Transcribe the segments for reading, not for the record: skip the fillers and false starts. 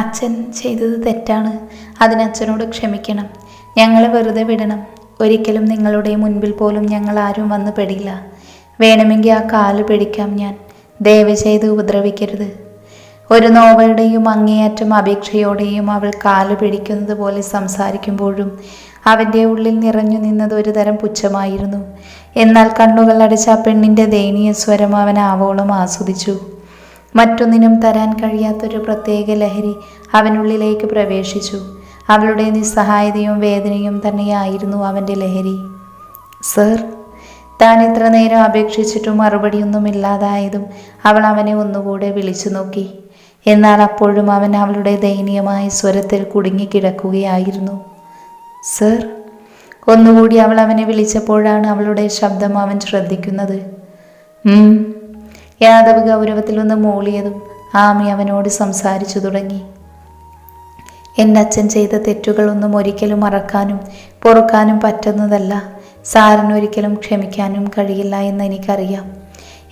അച്ഛൻ ചെയ്തത് തെറ്റാണ്. അതിനച്ഛനോട് ക്ഷമിക്കണം. ഞങ്ങളെ വെറുതെ വിടണം. ഒരിക്കലും നിങ്ങളുടെ മുൻപിൽ പോലും ഞങ്ങൾ ആരും വന്ന് പെടില്ല. വേണമെങ്കിൽ ആ കാല് പിടിക്കാം ഞാൻ. ദയവ് ചെയ്ത് ഉപദ്രവിക്കരുത്. ഒരു നോവയുടെയും അങ്ങേയറ്റം അപേക്ഷയോടെയും അവൾ കാല് പിടിക്കുന്നത് പോലെ സംസാരിക്കുമ്പോഴും അവൻ്റെ ഉള്ളിൽ നിറഞ്ഞു നിന്നത് ഒരു തരം പുച്ഛമായിരുന്നു. എന്നാൽ കണ്ണുകൾ അടച്ച ആ പെണ്ണിൻ്റെ ദയനീയ സ്വരം അവൻ ആവോളം ആസ്വദിച്ചു. മറ്റൊന്നിനും തരാൻ കഴിയാത്തൊരു പ്രത്യേക ലഹരി അവനുള്ളിലേക്ക് പ്രവേശിച്ചു. അവളുടെ നിസ്സഹായതയും വേദനയും തന്നെയായിരുന്നു അവൻ്റെ ലഹരി. സർ, താൻ ഇത്ര നേരം അപേക്ഷിച്ചിട്ടും മറുപടിയൊന്നുമില്ലാതായതും അവൾ അവനെ ഒന്നുകൂടെ വിളിച്ചു നോക്കി. എന്നാൽ അപ്പോഴും അവൻ അവളുടെ ദയനീയമായ സ്വരത്തിൽ കുടുങ്ങിക്കിടക്കുകയായിരുന്നു. സർ. ഒന്നുകൂടി അവൾ അവനെ വിളിച്ചപ്പോഴാണ് അവളുടെ ശബ്ദം അവൻ ശ്രദ്ധിക്കുന്നത്. യാദവ് ഗൗരവത്തിലൊന്ന് മൂളിയതും ആമി അവനോട് സംസാരിച്ചു തുടങ്ങി. എൻ്റെ അച്ഛൻ ചെയ്ത തെറ്റുകളൊന്നും ഒരിക്കലും മറക്കാനും പൊറുക്കാനും പറ്റുന്നതല്ല. സാറിനൊരിക്കലും ക്ഷമിക്കാനും കഴിയില്ല എന്ന് എനിക്കറിയാം.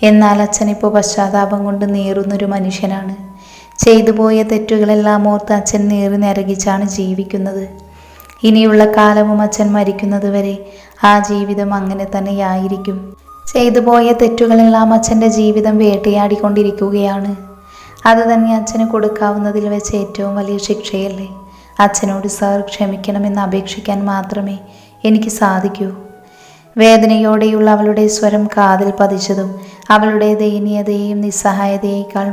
എന്നാൽ അച്ഛനിപ്പോൾ പശ്ചാത്താപം കൊണ്ട് നീറുന്നൊരു മനുഷ്യനാണ്. ചെയ്തു പോയ തെറ്റുകളെല്ലാം ഓർത്ത് അച്ഛൻ നീറി നരകിച്ചാണ് ജീവിക്കുന്നത്. ഇനിയുള്ള കാലവും അച്ഛൻ മരിക്കുന്നത് വരെ ആ ജീവിതം അങ്ങനെ തന്നെയായിരിക്കും. ചെയ്തു പോയ തെറ്റുകളെല്ലാം അച്ഛൻ്റെ ജീവിതം വേട്ടയാടിക്കൊണ്ടിരിക്കുകയാണ്. അത് തന്നെ അച്ഛന് കൊടുക്കാവുന്നതിൽ വെച്ച് ഏറ്റവും വലിയ ശിക്ഷയല്ലേ. അച്ഛനോട് സാർ ക്ഷമിക്കണമെന്ന് അപേക്ഷിക്കാൻ മാത്രമേ എനിക്ക് സാധിക്കൂ. വേദനയോടെയുള്ള അവളുടെ സ്വരം കാതിൽ പതിച്ചതും അവളുടെ ദയനീയതയെയും നിസ്സഹായതയേക്കാൾ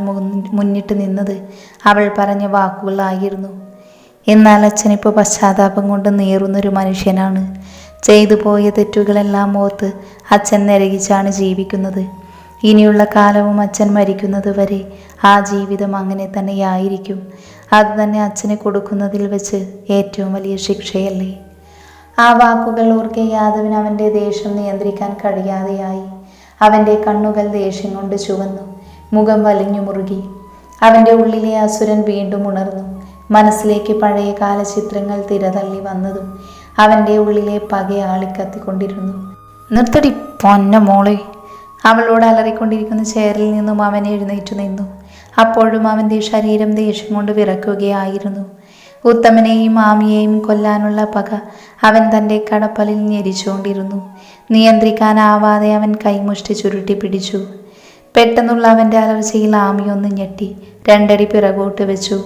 മുന്നിട്ട് നിന്നത് അവൾ പറഞ്ഞ വാക്കുകളായിരുന്നു. എന്നാൽ അച്ഛനിപ്പോൾ പശ്ചാത്താപം കൊണ്ട് നീറുന്നൊരു മനുഷ്യനാണ്. ചെയ്തു പോയ തെറ്റുകളെല്ലാം ഓർത്ത് അച്ഛൻ നരകിച്ചാണ് ജീവിക്കുന്നത്. ഇനിയുള്ള കാലവും അച്ഛൻ മരിക്കുന്നത് വരെ ആ ജീവിതം അങ്ങനെ തന്നെയായിരിക്കും. അത് തന്നെ അച്ഛന് കൊടുക്കുന്നതിൽ വെച്ച് ഏറ്റവും വലിയ ശിക്ഷയല്ലേ. ആ വാക്കുകൾ ഓർക്കെ യാദവിന് അവൻ്റെ ദേഷ്യം നിയന്ത്രിക്കാൻ കഴിയാതെയായി. അവൻ്റെ കണ്ണുകൾ ദേഷ്യം കൊണ്ട് ചുവന്നു. മുഖം വലിഞ്ഞു മുറുകി. അവൻ്റെ ഉള്ളിലെ അസുരൻ വീണ്ടും ഉണർന്നു. മനസ്സിലേക്ക് പഴയ കാല ചിത്രങ്ങൾ തിരതള്ളി വന്നതും അവൻ്റെ ഉള്ളിലെ പക ആളിക്കത്തിക്കൊണ്ടിരുന്നു. നിർത്തടി പൊന്ന മോളെ. അവളോട് അലറിക്കൊണ്ടിരിക്കുന്ന ചെയറിൽ നിന്നും അവൻ എഴുന്നേറ്റു നിന്നു. അപ്പോഴും അവൻ്റെ ശരീരം ദേഷ്യം കൊണ്ട് വിറക്കുകയായിരുന്നു. ഉത്തമനെയും ആമിയെയും കൊല്ലാനുള്ള പക അവൻ തൻ്റെ കടപ്പലിൽ ഞെരിച്ചുകൊണ്ടിരുന്നു. നിയന്ത്രിക്കാനാവാതെ അവൻ കൈമുഷ്ടി ചുരുട്ടി പിടിച്ചു. പെട്ടെന്നുള്ള അവൻ്റെ അലർച്ചയിൽ ആമിയൊന്ന് ഞെട്ടി 2 അടി പിറകോട്ട് വെച്ചു.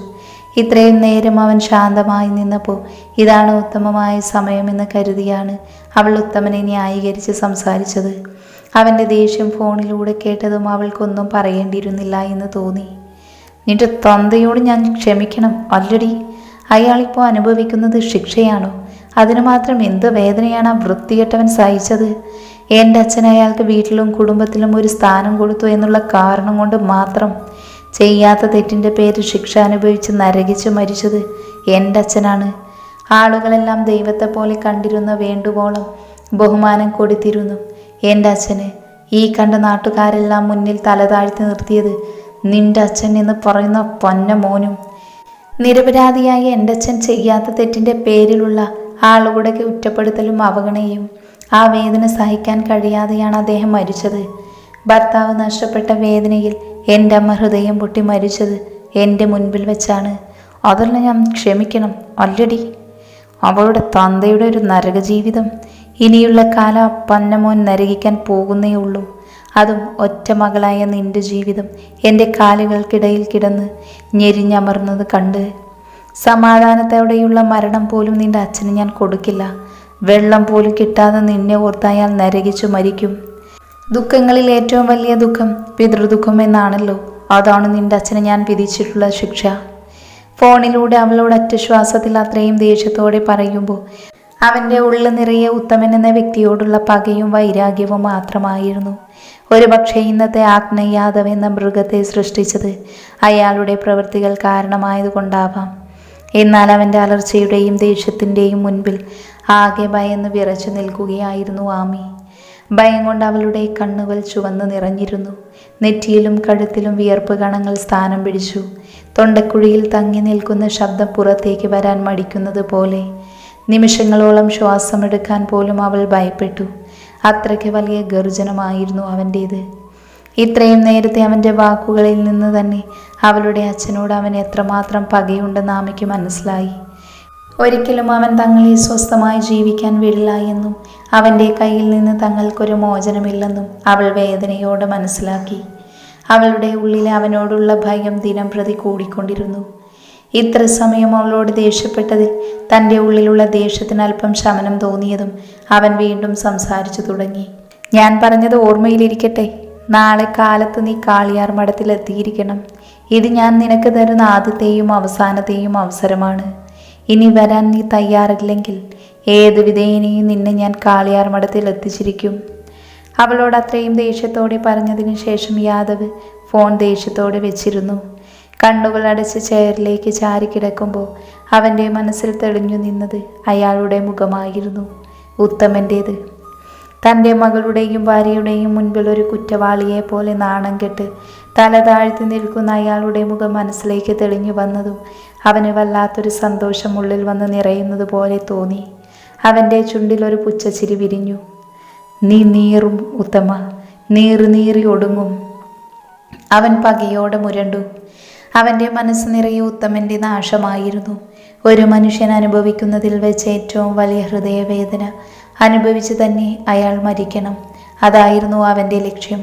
ഇത്രയും നേരം അവൻ ശാന്തമായി നിന്നപ്പോൾ ഇതാണ് ഉത്തമമായ സമയമെന്ന് കരുതിയാണ് അവൾ ഉത്തമനെ ന്യായീകരിച്ച് സംസാരിച്ചത്. അവൻ്റെ ദേഷ്യം ഫോണിലൂടെ കേട്ടതും അവൾക്കൊന്നും പറയേണ്ടിയിരുന്നില്ല എന്ന് തോന്നി. നിന്റെ തന്തയോട് ഞാൻ ക്ഷമിക്കണം അല്ലടി. അയാളിപ്പോൾ അനുഭവിക്കുന്നത് ശിക്ഷയാണോ? അതിന് മാത്രം എന്ത് വേദനയാണ് ആ വൃത്തികെട്ടവൻ സഹിച്ചത്. എൻ്റെ അച്ഛൻ അയാൾക്ക് വീട്ടിലും കുടുംബത്തിലും ഒരു സ്ഥാനം കൊടുത്തു എന്നുള്ള കാരണം കൊണ്ട് മാത്രം ചെയ്യാത്ത തെറ്റിൻ്റെ പേര് ശിക്ഷ അനുഭവിച്ച് നരകിച്ച് മരിച്ചത് എൻ്റെ അച്ഛനാണ്. ആളുകളെല്ലാം ദൈവത്തെ പോലെ കണ്ടിരുന്ന വേണ്ടുവോളം ബഹുമാനം കൊടുത്തിരുന്നു എൻ്റെ അച്ഛന്. ഈ കണ്ട നാട്ടുകാരെല്ലാം മുന്നിൽ തലതാഴ്ത്തി നിർത്തിയത് നിന്റെ അച്ഛൻ എന്ന് പറയുന്ന പൊന്ന മോനും. നിരപരാധിയായ എൻ്റെ അച്ഛൻ ചെയ്യാത്ത തെറ്റിൻ്റെ പേരിലുള്ള ആളുകളുടെ കുറ്റപ്പെടുത്തലും അവഗണനയും ആ വേദന സഹിക്കാൻ കഴിയാതെയാണ് അദ്ദേഹം മരിച്ചത്. ഭർത്താവ് നഷ്ടപ്പെട്ട വേദനയിൽ എൻ്റെ അമ്മ ഹൃദയം പൊട്ടി മരിച്ചത് എൻ്റെ മുൻപിൽ വെച്ചാണ്. അതെല്ലാം ഞാൻ ക്ഷമിക്കണം അല്ലടി. അവളുടെ തന്തയുടെ ഒരു നരകജീവിതം ഇനിയുള്ള കാലം പന്നമോൻ നരകിക്കാൻ പോകുന്നേ ഉള്ളൂ. അതും ഒറ്റ മകളായ നിന്റെ ജീവിതം എൻ്റെ കാലുകൾക്കിടയിൽ കിടന്ന് ഞെരിഞ്ഞമർന്നത് കണ്ട്. സമാധാനത്തോടെയുള്ള മരണം പോലും നിന്റെ അച്ഛന് ഞാൻ കൊടുക്കില്ല. വെള്ളം പോലും കിട്ടാതെ നിന്നെ ഓർത്തയാൽ നരകിച്ചു മരിക്കും. ദുഃഖങ്ങളിൽ ഏറ്റവും വലിയ ദുഃഖം പിതൃദുഃഖം എന്നാണല്ലോ. അതാണ് നിന്റെ അച്ഛന് ഞാൻ വിധിച്ചിട്ടുള്ള ശിക്ഷ. ഫോണിലൂടെ അവളോട് ഒറ്റ ശ്വാസത്തിൽ അത്രയും ദേഷ്യത്തോടെ പറയുമ്പോൾ അവൻ്റെ ഉള്ളിൽ നിറയെ ഉത്തമൻ എന്ന വ്യക്തിയോടുള്ള പകയും വൈരാഗ്യവും മാത്രമായിരുന്നു. ഒരുപക്ഷെ ഇന്നത്തെ ആഗ്നേയ യാദവ് എന്ന മൃഗത്തെ സൃഷ്ടിച്ചത് അയാളുടെ പ്രവൃത്തികൾ കാരണമായതുകൊണ്ടാവാം. എന്നാൽ അവൻ്റെ അലർച്ചയുടെയും ദേഷ്യത്തിൻ്റെയും മുൻപിൽ ആകെ ഭയന്ന് വിറച്ചു നിൽക്കുകയായിരുന്നു ആമി. ഭയം കൊണ്ട് അവളുടെ കണ്ണുകൾ ചുവന്നു നിറഞ്ഞിരുന്നു. നെറ്റിയിലും കഴുത്തിലും വിയർപ്പ് കണങ്ങൾ സ്ഥാനം പിടിച്ചു. തൊണ്ടക്കുഴിയിൽ തങ്ങി നിൽക്കുന്ന ശബ്ദം പുറത്തേക്ക് വരാൻ മടിക്കുന്നത് പോലെ. നിമിഷങ്ങളോളം ശ്വാസമെടുക്കാൻ പോലും അവൾ ഭയപ്പെട്ടു. അത്രയ്ക്ക് വലിയ ഗർജനമായിരുന്നു അവൻ്റേത്. ഇത്രയും നേരത്തെ അവൻ്റെ വാക്കുകളിൽ നിന്ന് തന്നെ അവളുടെ അച്ഛനോട് അവൻ എത്രമാത്രം പകയുണ്ടെന്ന് ആമയ്ക്ക് മനസ്സിലായി. ഒരിക്കലും അവൻ തങ്ങളെ സ്വസ്ഥമായി ജീവിക്കാൻ വിടില്ല എന്നും അവൻ്റെ കയ്യിൽ നിന്ന് തങ്ങൾക്കൊരു മോചനമില്ലെന്നും അവൾ വേദനയോടെ മനസ്സിലാക്കി. അവളുടെ ഉള്ളിൽ അവനോടുള്ള ഭയം ദിനം പ്രതി കൂടിക്കൊണ്ടിരുന്നു. ഇത്ര സമയം അവളോട് ദേഷ്യപ്പെട്ടതിൽ തൻ്റെ ഉള്ളിലുള്ള ദേഷ്യത്തിന് അല്പം ശമനം തോന്നിയതും അവൻ വീണ്ടും സംസാരിച്ചു തുടങ്ങി. ഞാൻ പറഞ്ഞത് ഓർമ്മയിലിരിക്കട്ടെ. നാളെ കാലത്ത് നീ കാളിയാർ മഠത്തിലെത്തിയിരിക്കണം. ഇത് ഞാൻ നിനക്ക് തരുന്ന ആദ്യത്തെയും അവസാനത്തെയും അവസരമാണ്. ഇനി വരാൻ നീ തയ്യാറില്ലെങ്കിൽ ഏത് വിധേനയും നിന്നെ ഞാൻ കാളിയാർ മഠത്തിൽ എത്തിച്ചിരിക്കും. അവളോട് അത്രയും ദേഷ്യത്തോടെ പറഞ്ഞതിന് ശേഷം യാദവ് ഫോൺ ദേഷ്യത്തോടെ വെച്ചിരുന്നു. കണ്ണുകൾ അടച്ച് ചെയറിലേക്ക് ചാരിക്കിടക്കുമ്പോൾ അവൻ്റെ മനസ്സിൽ തെളിഞ്ഞു നിന്നത് അയാളുടെ മുഖമായിരുന്നു, ഉത്തമൻ്റേത്. തൻ്റെ മകളുടെയും ഭാര്യയുടെയും മുൻപിൽ ഒരു കുറ്റവാളിയെ പോലെ നാണം കെട്ട് തല താഴ്ത്തി നിൽക്കുന്ന അയാളുടെ മുഖം മനസ്സിലേക്ക് തെളിഞ്ഞു വന്നതും അവന് വല്ലാത്തൊരു സന്തോഷം ഉള്ളിൽ വന്ന് നിറയുന്നത് പോലെ തോന്നി. അവൻ്റെ ചുണ്ടിൽ ഒരു പുച്ഛച്ചിരി വിരിഞ്ഞു. നീ നീറും ഉത്തമ, നീറി ഒടുങ്ങും. അവൻ പകയോടെ മുരണ്ടു. അവൻ്റെ മനസ്സ് നിറയെ ഉത്തമൻ്റെ നാശമായിരുന്നു. ഒരു മനുഷ്യൻ അനുഭവിക്കുന്നതിൽ വെച്ച് ഏറ്റവും വലിയ ഹൃദയവേദന അനുഭവിച്ച് തന്നെ അയാൾ മരിക്കണം. അതായിരുന്നു അവൻ്റെ ലക്ഷ്യം.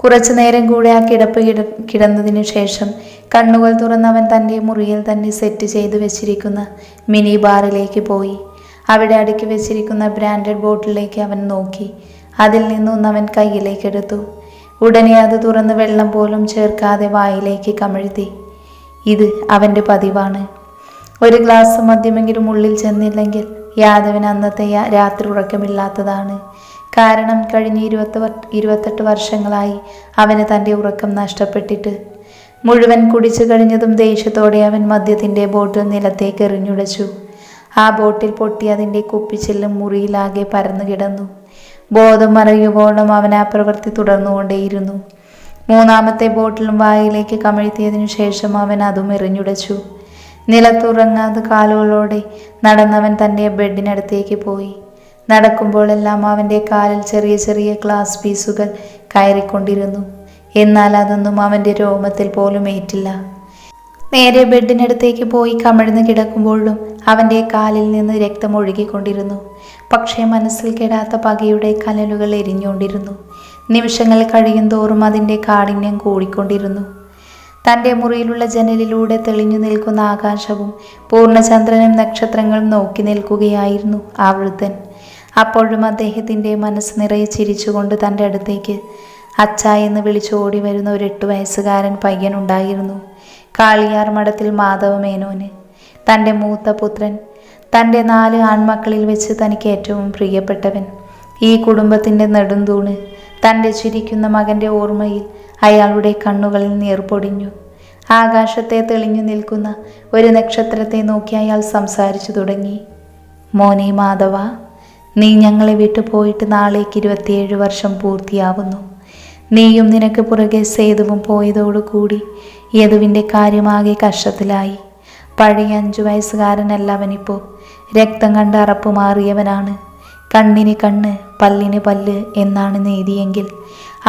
കുറച്ചു നേരം കൂടെ ആ കിടപ്പ് കിടന്നതിനു ശേഷം കണ്ണുകൾ തുറന്നവൻ തൻ്റെ മുറിയിൽ തന്നെ സെറ്റ് ചെയ്തു വെച്ചിരിക്കുന്ന മിനി ബാറിലേക്ക് പോയി. അവിടെ അടുക്കി വെച്ചിരിക്കുന്ന ബ്രാൻഡഡ് ബോട്ടിലേക്ക് അവൻ നോക്കി. അതിൽ നിന്നൊന്നവൻ കയ്യിലേക്കെടുത്തു. ഉടനെ അത് തുറന്ന് വെള്ളം പോലും ചേർക്കാതെ വായിലേക്ക് കമഴ്ത്തി. ഇത് അവൻ്റെ പതിവാണ്. ഒരു ഗ്ലാസ് മദ്യമെങ്കിലും ഉള്ളിൽ ചെന്നില്ലെങ്കിൽ യാദവിന് അന്നത്തെ രാത്രി ഉറക്കമില്ലാത്തതാണ്. കാരണം കഴിഞ്ഞ 28 വർഷങ്ങളായി അവന് തൻ്റെ ഉറക്കം നഷ്ടപ്പെട്ടിട്ട്. മുഴുവൻ കുടിച്ചു കഴിഞ്ഞതും ദേഷ്യത്തോടെ അവൻ മദ്യത്തിൻ്റെ ബോട്ടിൽ നിലത്തേക്ക് എറിഞ്ഞുടച്ചു. ആ ബോട്ടിൽ പൊട്ടി അതിൻ്റെ കുപ്പിച്ചില്ലും മുറിയിലാകെ പരന്നു കിടന്നു. ബോധം മറയുവോളം അവൻ ആ പ്രവൃത്തി തുടർന്നുകൊണ്ടേയിരുന്നു. മൂന്നാമത്തെ ബോട്ടിലും വായിലേക്ക് കമഴ്ത്തിയതിനു ശേഷം അവൻ അതും എറിഞ്ഞുടച്ചു. നിലത്തുറങ്ങാതെ കാലുകളോടെ നടന്നവൻ തൻ്റെ ബെഡിനടുത്തേക്ക് പോയി. നടക്കുമ്പോഴെല്ലാം അവൻ്റെ കാലിൽ ചെറിയ ചെറിയ ഗ്ലാസ് പീസുകൾ കയറിക്കൊണ്ടിരുന്നു. എന്നാൽ അതൊന്നും അവൻ്റെ രോമത്തിൽ പോലും ഏറ്റില്ല. നേരെ ബെഡിനടുത്തേക്ക് പോയി കമിഴ്ന്ന് കിടക്കുമ്പോഴും അവൻ്റെ കാലിൽ നിന്ന് രക്തം ഒഴുകിക്കൊണ്ടിരുന്നു. പക്ഷേ മനസ്സിൽ കെടാത്ത പകയുടെ കനലുകൾ എരിഞ്ഞുകൊണ്ടിരുന്നു. നിമിഷങ്ങൾ കഴിയും തോറും അതിൻ്റെ കാഠിന്യം കൂടിക്കൊണ്ടിരുന്നു. തൻ്റെ മുറിയിലുള്ള ജനലിലൂടെ തെളിഞ്ഞു നിൽക്കുന്ന ആകാശവും പൂർണ്ണചന്ദ്രനും നക്ഷത്രങ്ങളും നോക്കി നിൽക്കുകയായിരുന്നു ആ വൃദ്ധൻ. അപ്പോഴും അദ്ദേഹത്തിൻ്റെ മനസ്സ് നിറയെ ചിരിച്ചുകൊണ്ട് തൻ്റെ അടുത്തേക്ക് അച്ഛ എന്ന് വിളിച്ചോടി വരുന്ന ഒരു 8 വയസ്സുകാരൻ പയ്യനുണ്ടായിരുന്നു. കാളിയാർ മഠത്തിൽ മാധവമേനോന്. തൻ്റെ മൂത്ത പുത്രൻ, തൻ്റെ 4 ആൺമക്കളിൽ വെച്ച് തനിക്ക് ഏറ്റവും പ്രിയപ്പെട്ടവൻ, ഈ കുടുംബത്തിൻ്റെ നെടുന്തൂണ്. തൻ്റെ ചിരിക്കുന്ന മകൻ്റെ ഓർമ്മയിൽ അയാളുടെ കണ്ണുകളിൽ നീർപ്പൊടിഞ്ഞു. ആകാശത്തെ തെളിഞ്ഞു നിൽക്കുന്ന ഒരു നക്ഷത്രത്തെ നോക്കി അയാൾ സംസാരിച്ചു തുടങ്ങി. മോനെ മാധവ, നീ ഞങ്ങളെ വിട്ടു പോയിട്ട് നാളേക്ക് 27 വർഷം പൂർത്തിയാവുന്നു. നീയും നിനക്ക് പുറകെ സേതുവും പോയതോടുകൂടി യദുവിൻ്റെ കാര്യമാകെ കഷ്ടത്തിലായി. പഴയ 5 വയസ്സുകാരനല്ല അവനിപ്പോൾ. രക്തം കണ്ട് അറപ്പ് മാറിയവനാണ്. കണ്ണിന് കണ്ണ്, പല്ലിന് പല്ല് എന്നാണ് നീതിയെങ്കിൽ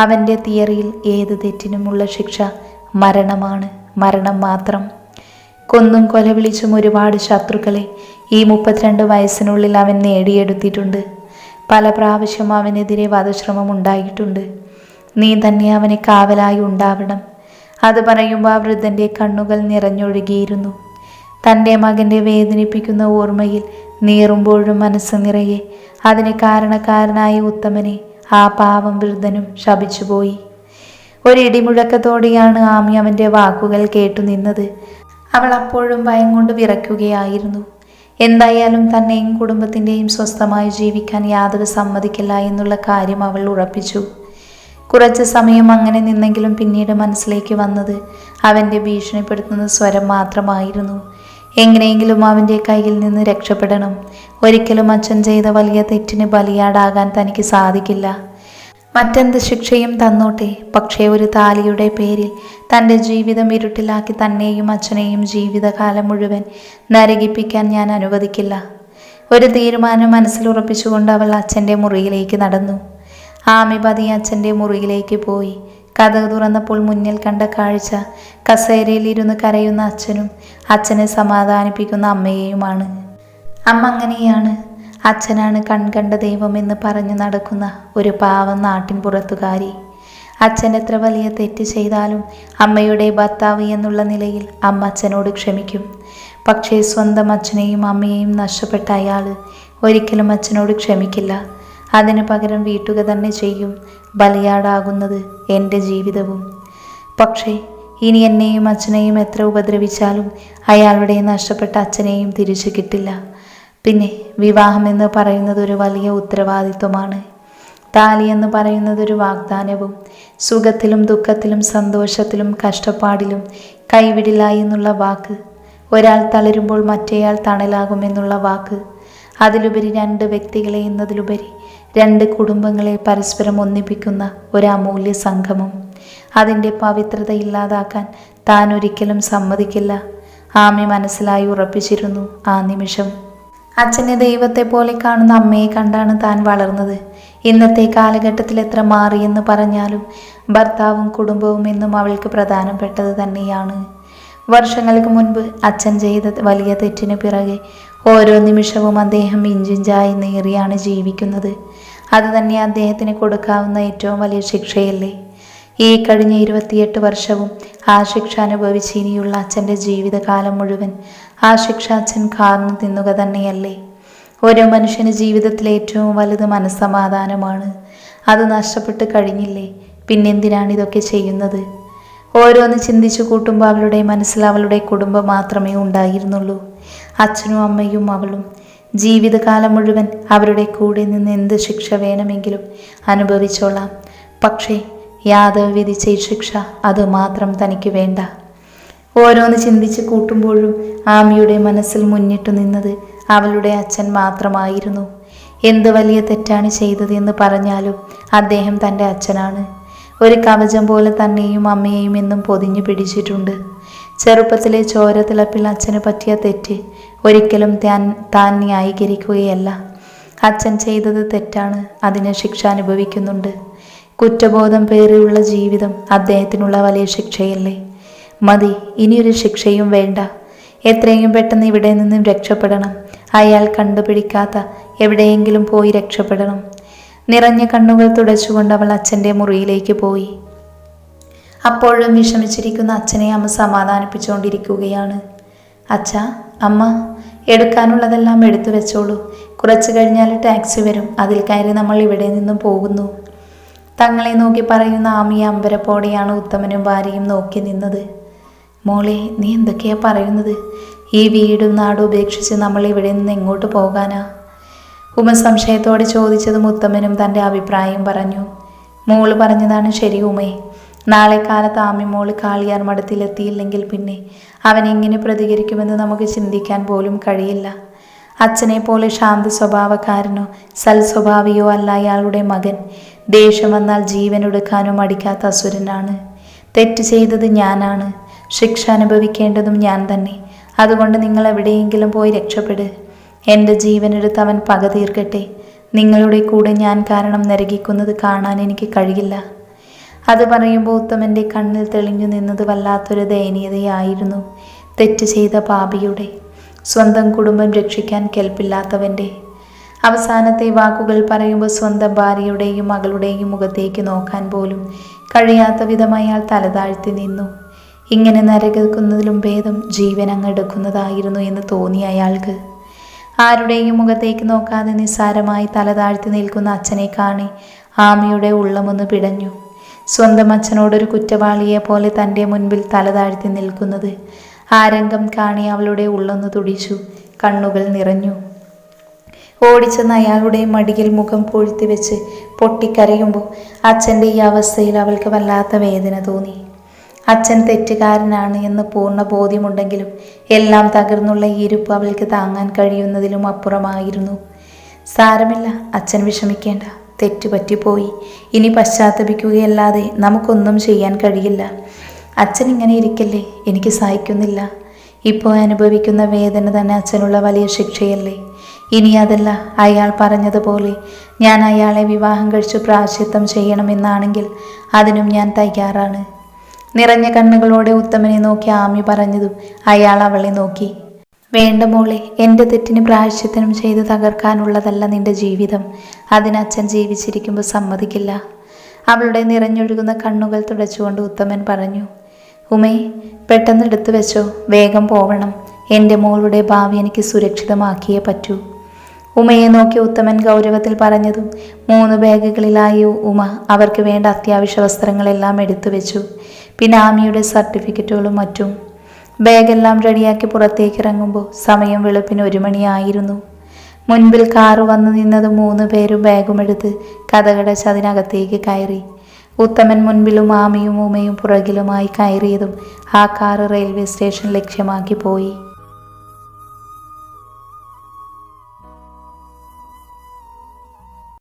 അവൻ്റെ തിയറിയിൽ ഏത് തെറ്റിനുമുള്ള ശിക്ഷ മരണമാണ്, മരണം മാത്രം. കൊന്നും കൊലവിളിച്ചും ഒരുപാട് ശത്രുക്കളെ ഈ 32 വയസ്സിനുള്ളിൽ അവൻ നേടിയെടുത്തിട്ടുണ്ട്. പല പ്രാവശ്യം അവനെതിരെ വധശ്രമം ഉണ്ടായിട്ടുണ്ട്. നീ തന്നെ അവന് കാവലായി ഉണ്ടാവണം. അത് പറയുമ്പോൾ ആ വൃദ്ധൻ്റെ കണ്ണുകൾ നിറഞ്ഞൊഴുകിയിരുന്നു. തൻ്റെ മകൻ്റെ വേദനിപ്പിക്കുന്ന ഓർമ്മയിൽ നീറുമ്പോഴും മനസ്സ് നിറയെ അതിന് കാരണക്കാരനായ ഉത്തമനെ ആ പാവം വൃദ്ധനും ശപിച്ചുപോയി. ഒരിടിമുഴക്കത്തോടെയാണ് ആമി അവൻ്റെ വാക്കുകൾ കേട്ടു നിന്നത്. അവൾ അപ്പോഴും ഭയം കൊണ്ട് വിറയ്ക്കുകയായിരുന്നു. എന്തായാലും തന്നെയും കുടുംബത്തിൻ്റെയും സ്വസ്ഥമായി ജീവിക്കാൻ യാതൊരു സമ്മതിക്കില്ല എന്നുള്ള കാര്യം അവൾ ഉറപ്പിച്ചു. കുറച്ച് സമയം അങ്ങനെ നിന്നെങ്കിലും പിന്നീട് മനസ്സിലേക്ക് വന്നത് അവൻ്റെ ഭീഷണിപ്പെടുത്തുന്ന സ്വരം മാത്രമായിരുന്നു. എങ്ങനെയെങ്കിലും അവൻ്റെ കയ്യിൽ നിന്ന് രക്ഷപ്പെടണം. ഒരിക്കലും അച്ഛൻ ചെയ്ത വലിയ തെറ്റിന് ബലിയാടാകാൻ തനിക്ക് സാധിക്കില്ല. മറ്റെന്ത് ശിക്ഷയും തന്നോട്ടെ, പക്ഷേ ഒരു താലിയുടെ പേരിൽ തൻ്റെ ജീവിതം ഇരുട്ടിലാക്കി തന്നെയും അച്ഛനെയും ജീവിതകാലം മുഴുവൻ നരകിപ്പിക്കാൻ ഞാൻ അനുവദിക്കില്ല. ഒരു തീരുമാനം മനസ്സിലുറപ്പിച്ചുകൊണ്ട് അവൾ അച്ഛൻ്റെ മുറിയിലേക്ക് നടന്നു. ആമി പതിയെ അച്ഛൻ്റെ മുറിയിലേക്ക് പോയി. കതക് തുറന്നപ്പോൾ മുന്നിൽ കണ്ട കാഴ്ച കസേരയിലിരുന്ന് കരയുന്ന അച്ഛനും അച്ഛനെ സമാധാനിപ്പിക്കുന്ന അമ്മയെയുമാണ്. അമ്മ അങ്ങനെയാണ്. അച്ഛനാണ് കൺകണ്ട ദൈവമെന്ന് പറഞ്ഞു നടക്കുന്ന ഒരു പാവം നാട്ടിൻ പുറത്തുകാരി. അച്ഛൻ എത്ര വലിയ തെറ്റ് ചെയ്താലും അമ്മയുടെ ഭർത്താവ് എന്നുള്ള നിലയിൽ അമ്മ അച്ഛനോട് ക്ഷമിക്കും. പക്ഷേ സ്വന്തം അച്ഛനെയും അമ്മയെയും നഷ്ടപ്പെട്ട അയാൾ ഒരിക്കലും അച്ഛനോട് ക്ഷമിക്കില്ല. അതിനു പകരം വീട്ടുക തന്നെ ചെയ്യും. ബലിയാടാകുന്നത് എൻ്റെ ജീവിതവും. പക്ഷേ ഇനി എന്നെയും അച്ഛനെയും എത്ര ഉപദ്രവിച്ചാലും അയാളുടെ നഷ്ടപ്പെട്ട അച്ഛനെയും തിരിച്ചു കിട്ടില്ല. പിന്നെ വിവാഹമെന്ന് പറയുന്നത് ഒരു വലിയ ഉത്തരവാദിത്വമാണ്. താലി എന്ന് പറയുന്നത് ഒരു വാഗ്ദാനവും. സുഖത്തിലും ദുഃഖത്തിലും സന്തോഷത്തിലും കഷ്ടപ്പാടിലും കൈവിടില്ല എന്നുള്ള വാക്ക്. ഒരാൾ തളരുമ്പോൾ മറ്റേയാൾ തണലാകുമെന്നുള്ള വാക്ക്. അതിലുപരി 2 വ്യക്തികളെ എന്നതിലുപരി 2 കുടുംബങ്ങളെ പരസ്പരം ഒന്നിപ്പിക്കുന്ന ഒരു അമൂല്യ സംഗമം. അതിൻ്റെ പവിത്രത ഇല്ലാതാക്കാൻ താൻ ഒരിക്കലും സമ്മതിക്കില്ല. ആമി മനസ്സിലായി ഉറപ്പിച്ചിരുന്നു ആ നിമിഷം. അച്ഛനെ ദൈവത്തെ പോലെ കാണുന്ന അമ്മയെ കണ്ടാണ് താൻ വളർന്നത്. ഇന്നത്തെ കാലഘട്ടത്തിൽ എത്ര മാറിയെന്ന് പറഞ്ഞാലും ഭർത്താവും കുടുംബവും എന്നും അവൾക്ക് പ്രധാനപ്പെട്ടത് തന്നെയാണ്. വർഷങ്ങൾക്ക് മുൻപ് അച്ഛൻ ചെയ്ത വലിയ തെറ്റിന് പിറകെ ഓരോ നിമിഷവും അദ്ദേഹം ഇഞ്ചിഞ്ചായി നേറിയാണ് ജീവിക്കുന്നത്. അത് തന്നെ അദ്ദേഹത്തിന് കൊടുക്കാവുന്ന ഏറ്റവും വലിയ ശിക്ഷയല്ലേ? ഈ കഴിഞ്ഞ 28 വർഷവും ആ ശിക്ഷ അനുഭവിച്ച് ഇനിയുള്ള അച്ഛൻ്റെ ജീവിതകാലം മുഴുവൻ ആ ശിക്ഷ അച്ഛൻ കാർന്നു തിന്നുക തന്നെയല്ലേ? ഓരോ മനുഷ്യന് ജീവിതത്തിലെ ഏറ്റവും വലുത് മനസ്സമാധാനമാണ്. അത് നഷ്ടപ്പെട്ട് കഴിഞ്ഞില്ലേ? പിന്നെന്തിനാണ് ഇതൊക്കെ ചെയ്യുന്നത്? ഓരോന്ന് ചിന്തിച്ചു കൂട്ടുമ്പോൾ അവളുടെ മനസ്സിൽ അവളുടെ കുടുംബം മാത്രമേ ഉണ്ടായിരുന്നുള്ളൂ. അച്ഛനും അമ്മയും അവളും. ജീവിതകാലം മുഴുവൻ അവരുടെ കൂടെ നിന്ന് എന്ത് ശിക്ഷ വേണമെങ്കിലും അനുഭവിച്ചോളാം. പക്ഷേ യാദവ് വിധിച്ച ഈ ശിക്ഷ അതുമാത്രം തനിക്ക് വേണ്ട. ഓരോന്ന് ചിന്തിച്ച് കൂട്ടുമ്പോഴും ആമിയുടെ മനസ്സിൽ മുന്നിട്ടു നിന്നത് അവളുടെ അച്ഛൻ മാത്രമായിരുന്നു. എന്ത് വലിയ തെറ്റാണ് ചെയ്തതെന്ന് പറഞ്ഞാലും അദ്ദേഹം തൻ്റെ അച്ഛനാണ്. ഒരു കവചം പോലെ തന്നെയും അമ്മയെയും എന്നും പൊതിഞ്ഞു പിടിച്ചിട്ടുണ്ട്. ചെറുപ്പത്തിലെ ചോരത്തിളപ്പിൽ അച്ഛന് പറ്റിയ തെറ്റ് ഒരിക്കലും താൻ ന്യായീകരിക്കുകയല്ല. അച്ഛൻ ചെയ്തത് തെറ്റാണ്, അതിന് ശിക്ഷ അനുഭവിക്കുന്നുണ്ട്. കുറ്റബോധം പേറിയുള്ള ജീവിതം അദ്ദേഹത്തിനുള്ള വലിയ ശിക്ഷയല്ലേ? മതി, ഇനിയൊരു ശിക്ഷയും വേണ്ട. എത്രയും പെട്ടെന്ന് ഇവിടെ നിന്നും രക്ഷപ്പെടണം. അയാൾ കണ്ടുപിടിക്കാത്ത എവിടെയെങ്കിലും പോയി രക്ഷപ്പെടണം. നിറഞ്ഞ കണ്ണുകൾ തുടച്ചുകൊണ്ട് അവൾ അച്ഛൻ്റെ മുറിയിലേക്ക് പോയി. അപ്പോഴും വിഷമിച്ചിരിക്കുന്ന അച്ഛനെ അമ്മ സമാധാനിപ്പിച്ചുകൊണ്ടിരിക്കുകയാണ്. അച്ഛാ, അമ്മ, എടുക്കാനുള്ളതെല്ലാം എടുത്തു വെച്ചോളൂ. കുറച്ച് കഴിഞ്ഞാൽ ടാക്സി വരും, അതിൽ കയറി നമ്മൾ ഇവിടെ നിന്നും പോകുന്നു. തങ്ങളെ നോക്കി പറയുന്ന ആമിയെ അമ്പരപ്പോടെയാണ് ഉത്തമനും ഭാര്യയും നോക്കി നിന്നത്. മോളെ, നീ എന്തൊക്കെയാ പറയുന്നത്? ഈ വീടും നാടും ഉപേക്ഷിച്ച് നമ്മൾ ഇവിടെ നിന്ന് എങ്ങോട്ട് പോകാനാ? ഉമ സംശയത്തോടെ ചോദിച്ചതും ഉത്തമനും തൻ്റെ അഭിപ്രായം പറഞ്ഞു. മോള് പറഞ്ഞതാണ് ശരി ഉമേ. നാളെ കാലത്ത് ആമി മോള് കാളിയാർ മഠത്തിലെത്തിയില്ലെങ്കിൽ പിന്നെ അവൻ എങ്ങനെ പ്രതികരിക്കുമെന്ന് നമുക്ക് ചിന്തിക്കാൻ പോലും കഴിയില്ല. അച്ഛനെ പോലെ ശാന്ത സ്വഭാവക്കാരനോ സൽസ്വഭാവിയോ അല്ല അയാളുടെ മകൻ. ദേഷ്യം വന്നാൽ ജീവനൊടുക്കാനോ മടിക്കാത്ത അസുരനാണ്. തെറ്റ് ചെയ്തത് ഞാനാണ്, ശിക്ഷ അനുഭവിക്കേണ്ടതും ഞാൻ തന്നെ. അതുകൊണ്ട് നിങ്ങൾ എവിടെയെങ്കിലും പോയി രക്ഷപ്പെട്. എൻ്റെ ജീവനെടുത്ത് അവൻ പക തീർക്കട്ടെ. നിങ്ങളുടെ കൂടെ ഞാൻ കാരണം നരകിക്കുന്നത് കാണാൻ എനിക്ക് കഴിയില്ല. അത് പറയുമ്പോൾ ഉത്തമൻ്റെ കണ്ണിൽ തെളിഞ്ഞു നിന്നത് വല്ലാത്തൊരു ദയനീയതയായിരുന്നു. തെറ്റ് ചെയ്ത പാപിയുടെ, സ്വന്തം കുടുംബം രക്ഷിക്കാൻ കെൽപ്പില്ലാത്തവൻ്റെ. അവസാനത്തെ വാക്കുകൾ പറയുമ്പോൾ സ്വന്തം ഭാര്യയുടെയും മകളുടെയും മുഖത്തേക്ക് നോക്കാൻ പോലും കഴിയാത്ത വിധം അയാൾ തലതാഴ്ത്തി നിന്നു. ഇങ്ങനെ നരകിക്കുന്നതിലും ഭേദം ജീവൻ അങ്ങെടുക്കുന്നതായിരുന്നു എന്ന് തോന്നി അയാൾക്ക്. ആരുടെയും മുഖത്തേക്ക് നോക്കാതെ നിസ്സാരമായി തലതാഴ്ത്തി നിൽക്കുന്ന അച്ഛനെ കാണി ആമിയുടെ ഉള്ളമൊന്ന് പിടഞ്ഞു. സ്വന്തം അച്ഛനോടൊരു കുറ്റവാളിയെ പോലെ തൻ്റെ മുൻപിൽ തലതാഴ്ത്തി നിൽക്കുന്നത് ആ രംഗം കാണി അവളുടെ ഉള്ളൊന്ന് തുടിച്ചു. കണ്ണുകൾ നിറഞ്ഞു. ഓടിച്ചെന്ന് അയാളുടെ മടിയിൽ മുഖം പൂഴ്ത്തി വെച്ച് പൊട്ടിക്കരയുമ്പോൾ അച്ഛൻ്റെ ഈ അവസ്ഥയിൽ അവൾക്ക് വല്ലാത്ത വേദന തോന്നി. അച്ഛൻ തെറ്റുകാരനാണ് എന്ന് പൂർണ്ണ ബോധ്യമുണ്ടെങ്കിലും എല്ലാം തകർന്നുള്ള ഈ ഇരുപ്പ് അവൾക്ക് താങ്ങാൻ കഴിയുന്നതിലും അപ്പുറമായിരുന്നു. സാരമില്ല, അച്ഛൻ വിഷമിക്കേണ്ട. തെറ്റുപറ്റിപ്പോയി. ഇനി പശ്ചാത്തപിക്കുകയല്ലാതെ നമുക്കൊന്നും ചെയ്യാൻ കഴിയില്ല. അച്ഛൻ ഇങ്ങനെ ഇരിക്കല്ലേ, എനിക്ക് സഹിക്കുന്നില്ല. ഇപ്പോൾ അനുഭവിക്കുന്ന വേദന തന്നെ അച്ഛനുള്ള വലിയ ശിക്ഷയല്ലേ? ഇനി അതല്ല, അയാൾ പറഞ്ഞതുപോലെ ഞാൻ അയാളെ വിവാഹം കഴിച്ചു പ്രായശ്ചിത്തം ചെയ്യണമെന്നാണെങ്കിൽ അതിനും ഞാൻ തയ്യാറാണ്. നിറഞ്ഞ കണ്ണുകളോടെ ഉത്തമനെ നോക്കി ആമി പറഞ്ഞതും അയാൾ അവളെ നോക്കി. വേണ്ട മോളെ, എൻ്റെ തെറ്റിന് പ്രായശ്ചിത്തം ചെയ്ത് തകർക്കാനുള്ളതല്ല നിന്റെ ജീവിതം. അതിനച്ഛൻ ജീവിച്ചിരിക്കുമ്പോൾ സമ്മതിക്കില്ല. അവളുടെ നിറഞ്ഞൊഴുകുന്ന കണ്ണുകൾ തുടച്ചുകൊണ്ട് ഉത്തമൻ പറഞ്ഞു. ഉമേ, പെട്ടെന്ന് എടുത്തു വെച്ചോ, വേഗം പോവണം. എൻ്റെ മോളുടെ ഭാവി എനിക്ക് സുരക്ഷിതമാക്കിയേ പറ്റൂ. ഉമയെ നോക്കി ഉത്തമൻ ഗൗരവത്തിൽ പറഞ്ഞതും 3 ബാഗുകളിലായി ഉമ അവർക്ക് വേണ്ട അത്യാവശ്യ വസ്ത്രങ്ങളെല്ലാം എടുത്തു വെച്ചു. പിന്നെ ആമിയുടെ സർട്ടിഫിക്കറ്റുകളും മറ്റും. ബാഗെല്ലാം റെഡിയാക്കി പുറത്തേക്ക് ഇറങ്ങുമ്പോൾ സമയം വെളുപ്പിന് 1 മണിയായിരുന്നു. മുൻപിൽ കാറ് വന്നു നിന്നത് 3 പേരും ബാഗുമെടുത്ത് കഥകടച്ച് അതിനകത്തേക്ക് കയറി. ഉത്തമൻ മുൻപിലും ആമിയും ഉമയും പുറകിലുമായി കയറിയതും ആ കാറ് റെയിൽവേ സ്റ്റേഷൻ ലക്ഷ്യമാക്കി പോയി.